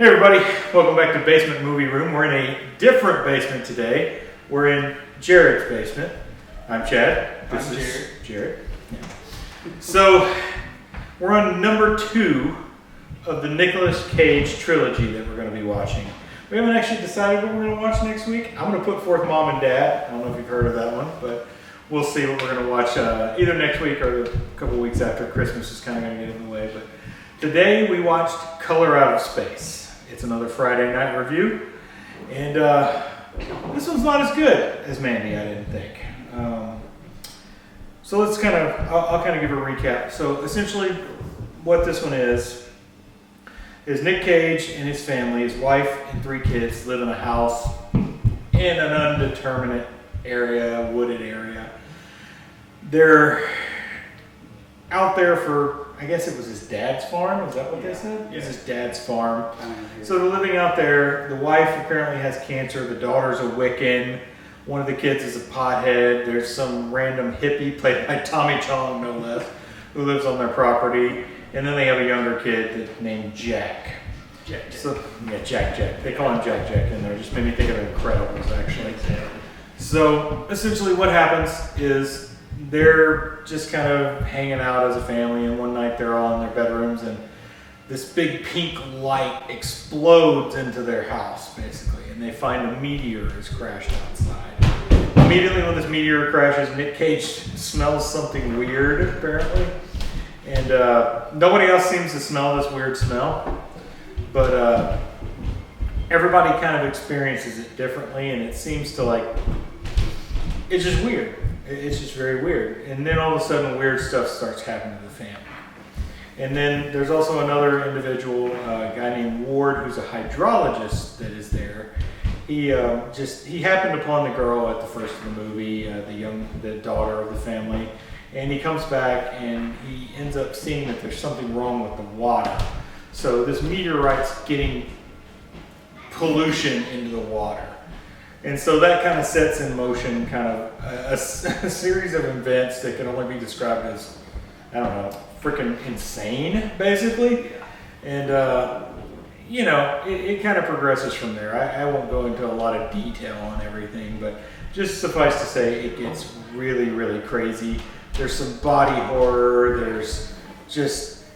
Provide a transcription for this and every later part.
Hey everybody, welcome back to Basement Movie Room. We're in a different basement today. We're in Jared's basement. I'm Chad. This is Jared. Yeah. So, we're on number 2 of the Nicolas Cage trilogy that we're going to be watching. We haven't actually decided what we're going to watch next week. I'm going to put forth Mom and Dad. I don't know if you've heard of that one, but we'll see what we're going to watch either next week or a couple weeks after. Christmas is kind of going to get in the way. But today we watched Color Out of Space. It's another Friday night review, and this one's not as good as Mandy, I didn't think. So let's I'll kind of give a recap. So essentially what this one is Nick Cage and his family, his wife and 3 kids, live in a house in an undeterminate area, wooded area. They're out there for, I guess it was his dad's farm. Is that what they said? Yeah. It's his dad's farm. So they're living out there. The wife apparently has cancer. The daughter's a Wiccan. One of the kids is a pothead. There's some random hippie, played by Tommy Chong, no less, who lives on their property. And then they have a younger kid named Jack. Jack. So, yeah, Jack. They call him Jack in there. Just made me think of The Incredibles, actually. So essentially what happens is they're just kind of hanging out as a family, and one night they're all in their bedrooms and this big pink light explodes into their house, basically, and they find a meteor has crashed outside. Immediately when this meteor crashes, Nick Cage smells something weird, apparently, and nobody else seems to smell this weird smell, but everybody kind of experiences it differently, and it seems to it's just weird. It's just very weird. And then all of a sudden weird stuff starts happening to the family. And then there's also another individual, a guy named Ward, who's a hydrologist that is there. He happened upon the girl at the first of the movie, the daughter of the family. And he comes back and he ends up seeing that there's something wrong with the water. So this meteorite's getting pollution into the water. And so that kind of sets in motion kind of a series of events that can only be described as, I don't know, freaking insane, basically. And, it kind of progresses from there. I won't go into a lot of detail on everything, but just suffice to say it gets really, really crazy. There's some body horror. There's just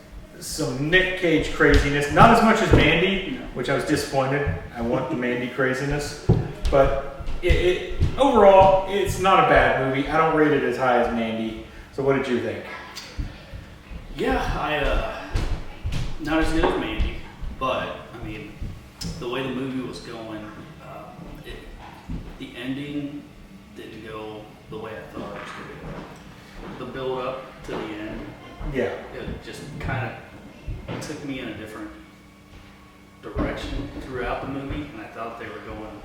some Nick Cage craziness. Not as much as Mandy, which I was disappointed. I want the Mandy craziness. But overall, it's not a bad movie. I don't rate it as high as Mandy. So what did you think? Yeah, not as good as Mandy, but I mean, the way the movie was going, the ending didn't go the way I thought it was going to go. The build up to the end, it just kind of took me in a different direction throughout the movie, and I thought they were going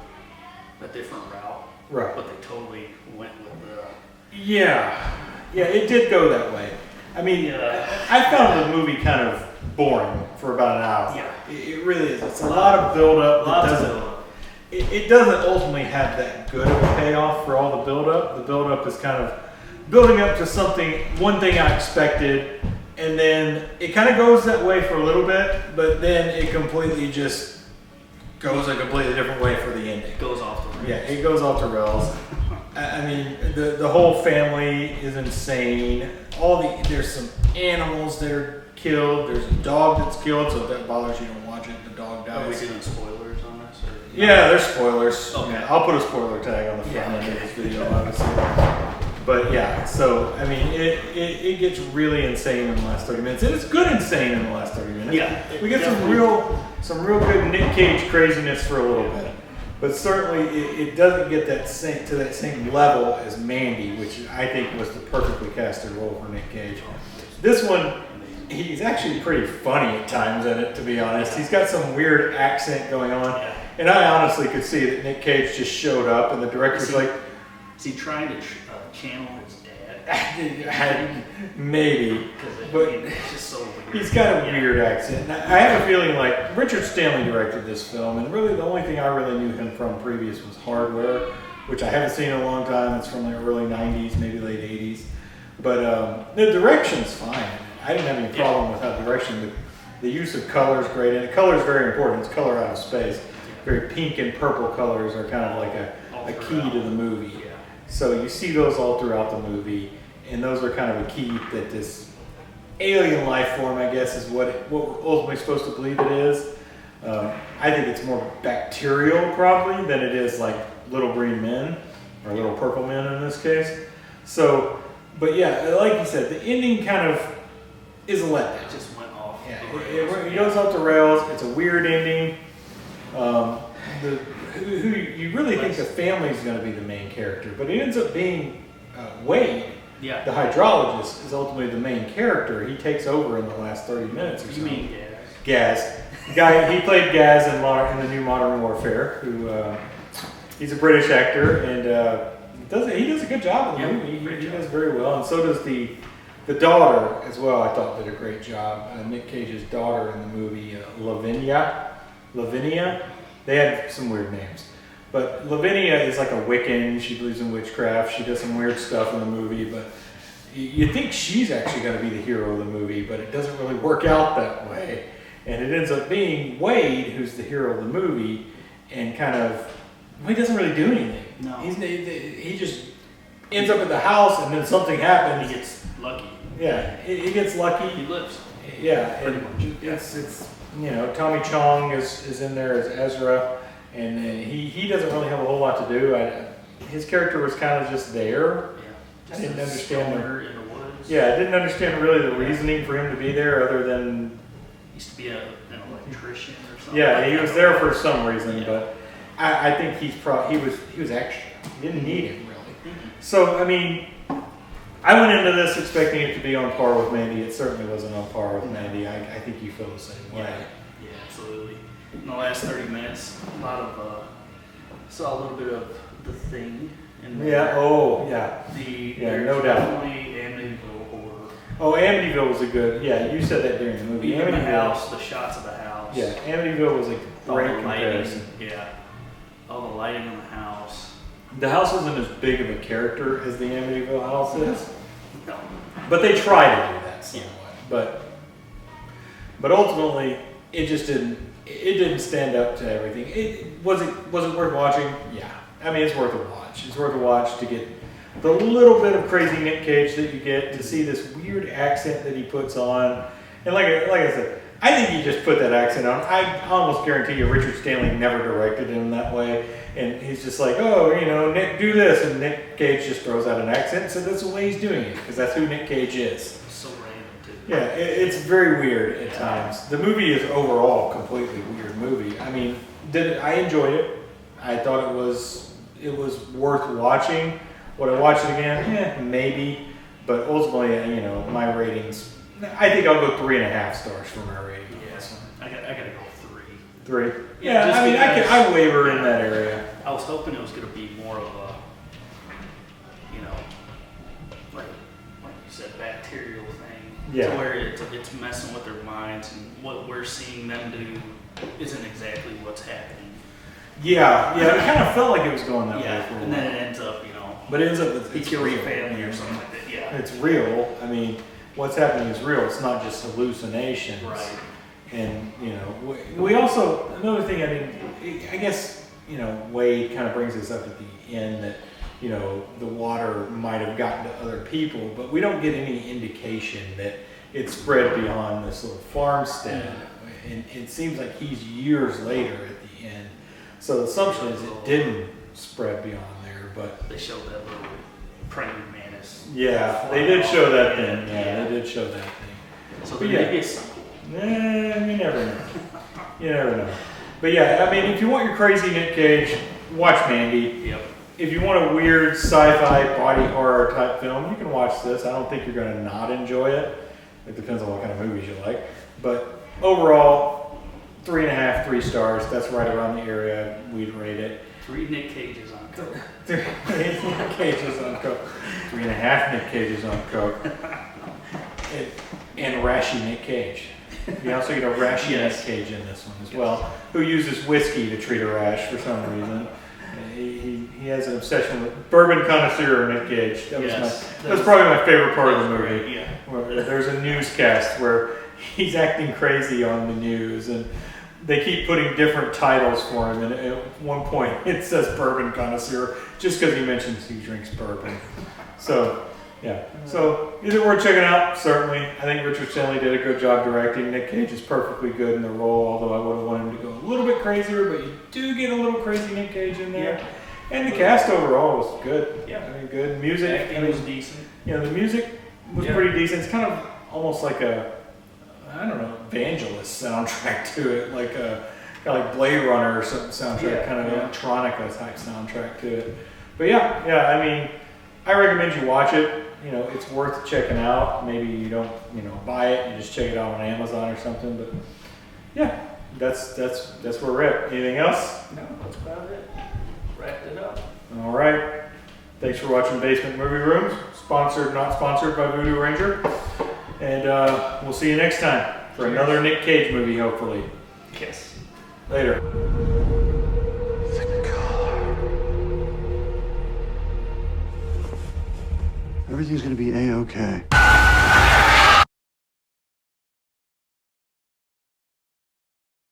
a different route, right? But they totally went with the. Yeah, it did go that way. I mean, I found the movie kind of boring for about an hour. Yeah, it really is. It's a lot of build up. It doesn't ultimately have that good of a payoff for all the build up. The build up is kind of building up to one thing I expected, and then it kind of goes that way for a little bit, but then it completely just goes a completely different way for the ending. It goes off the rails. Yeah, it goes off the rails. I mean, the whole family is insane. There's some animals that are killed. There's a dog that's killed, so if that bothers you, don't watch it. The dog dies. Are we doing spoilers on this? Or? Yeah, there's spoilers. Okay. Yeah, I'll put a spoiler tag on the front end of this video, obviously. But yeah, so I mean, it gets really insane in the last 30 minutes, and it's good insane in the last 30 minutes. Yeah, we get some real good Nick Cage craziness for a little bit, but certainly it doesn't get to that same level as Mandy, which I think was the perfectly casted role for Nick Cage. This one, he's actually pretty funny at times in it, to be honest. He's got some weird accent going on, and I honestly could see that Nick Cage just showed up, and the director's like, is he trying to channel his dad? Maybe, but it's just so weird. He's got a weird accent. And I have a feeling like Richard Stanley directed this film, and really the only thing I really knew him from previous was Hardware, which I haven't seen in a long time. It's from the early 90s, maybe late 80s. But the direction's fine. I didn't have any problem with how the direction, The use of color is great, and the color is very important. It's color out of space. Very pink and purple colors are kind of like a key to the movie. Yeah. So you see those all throughout the movie, and those are kind of a key that this alien life form, I guess, is what we're ultimately supposed to believe it is. I think it's more bacterial probably than it is like little green men or little purple men in this case. So, but yeah, like you said, the ending kind of is a letdown. It just went off. Yeah, it goes off the rails. It's a weird ending. Who you really think the family is going to be the main character, but it ends up being Wade, yeah, the hydrologist, is ultimately the main character. He takes over in the last 30 minutes or so. You mean Gaz? The guy, he played Gaz in the new Modern Warfare. Who he's a British actor, and he does a good job in the movie. He does very well, and so does the daughter as well. I thought did a great job. Nick Cage's daughter in the movie, Lavinia. They had some weird names. But Lavinia is like a Wiccan. She believes in witchcraft. She does some weird stuff in the movie. But you think she's actually going to be the hero of the movie, but it doesn't really work out that way. And it ends up being Wade who's the hero of the movie, and kind of, he doesn't really do anything. No. He just ends up at the house, and then something happens. He gets lucky. Yeah, he gets lucky. He lives. Yeah, Pretty much. It's Tommy Chong is in there as Ezra, and he doesn't really have a whole lot to do. His character was kind of just there. Yeah. I didn't understand in the woods. Yeah, I didn't understand really the reasoning for him to be there, other than He used to be an electrician or something. yeah, he was there for some reason. But I think he was extra. He didn't need him really. So I mean, I went into this expecting it to be on par with Mandy. It certainly wasn't on par with Mandy. I think you feel the same way. Yeah, absolutely. In the last 30 minutes, a lot of saw a little bit of The Thing. Yeah. Oh, yeah. No doubt. Definitely Amityville horror. Oh, Amityville was a good. Yeah, you said that during the movie. Even the Amityville, house, the shots of the house. Yeah, Amityville was a great comparison. Yeah. All the lighting in the house. The house isn't as big of a character as the Amityville house is, No. but they try to do that somewhat. But ultimately, it just didn't. It didn't stand up to everything. Was it worth watching? Yeah. I mean, it's worth a watch. It's worth a watch to get the little bit of crazy Nick Cage that you get, to see this weird accent that he puts on, and like I said, I think he just put that accent on. I almost guarantee you Richard Stanley never directed him that way. And he's just like, oh, Nick, do this. And Nick Cage just throws out an accent. So that's the way he's doing it, because that's who Nick Cage is. So random, too. Yeah, it's very weird at times. The movie is overall a completely weird movie. I mean, I enjoyed it. I thought it was worth watching. Would I watch it again? Yeah, maybe. But ultimately, my ratings, I think I'll go 3.5 stars for my rating. Yes. I gotta go 3. 3. Yeah, I mean, I waver in that area. I was hoping it was going to be more of a, like you said, bacterial thing. Yeah. To where it's messing with their minds, and what we're seeing them do isn't exactly what's happening. Yeah, it kind of felt like it was going that way for a while. And then it ends up, But it ends up with he kills your family or something like that. Yeah. It's real. I mean, what's happening is real. It's not just hallucinations. Right. And, we also, another thing, I guess, Wade kind of brings this up at the end that, the water might have gotten to other people, but we don't get any indication that it spread beyond this little farmstead. And it seems like he's years later at the end. So the assumption is it didn't spread beyond there, but... They showed that little praying mantis. Yeah, they did show that thing. Yeah, they did show that thing. So maybe it's something. You never know. You never know. But yeah, I mean, if you want your crazy Nick Cage, watch Mandy. Yep. If you want a weird sci-fi body horror type film, you can watch this. I don't think you're going to not enjoy it. It depends on what kind of movies you like. But overall, 3.5, 3 stars. That's right around the area we'd rate it. 3 Nick Cages on Coke. 3 Nick Cages on Coke. 3.5 Nick Cages on Coke. And Rashy Nick Cage. You also get a rashy Nick Cage in this one as well, who uses whiskey to treat a rash for some reason. He has an obsession with bourbon connoisseur Nick Cage. That was probably my favorite part of the movie. Yeah. Where there's a newscast where he's acting crazy on the news, and they keep putting different titles for him. And at one point, it says bourbon connoisseur just because he mentions he drinks bourbon. So, yeah. So, is it worth checking out? Certainly. I think Richard Stanley did a good job directing. Nick Cage is perfectly good in the role, although I would have wanted him to go a little bit crazier, but you do get a little crazy Nick Cage in there. Yeah. And the cast overall was good. Yeah. I mean, good. Music. Acting was decent. You know, the music was pretty decent. It's kind of almost like a, I don't know, evangelist soundtrack to it, like a kind of like Blade Runner or something soundtrack, kind of electronica type soundtrack to it. But yeah, I mean, I recommend you watch it. You know, it's worth checking out. Maybe you don't, buy it. You just check it out on Amazon or something. But yeah, that's where we're at. Anything else? No, that's about it. Wrapped it up. All right. Thanks for watching Basement Movie Rooms. Sponsored, not sponsored by Voodoo Ranger. And we'll see you next time for another Nick Cage movie, hopefully. Yes. Later. The car. Everything's gonna be A-okay.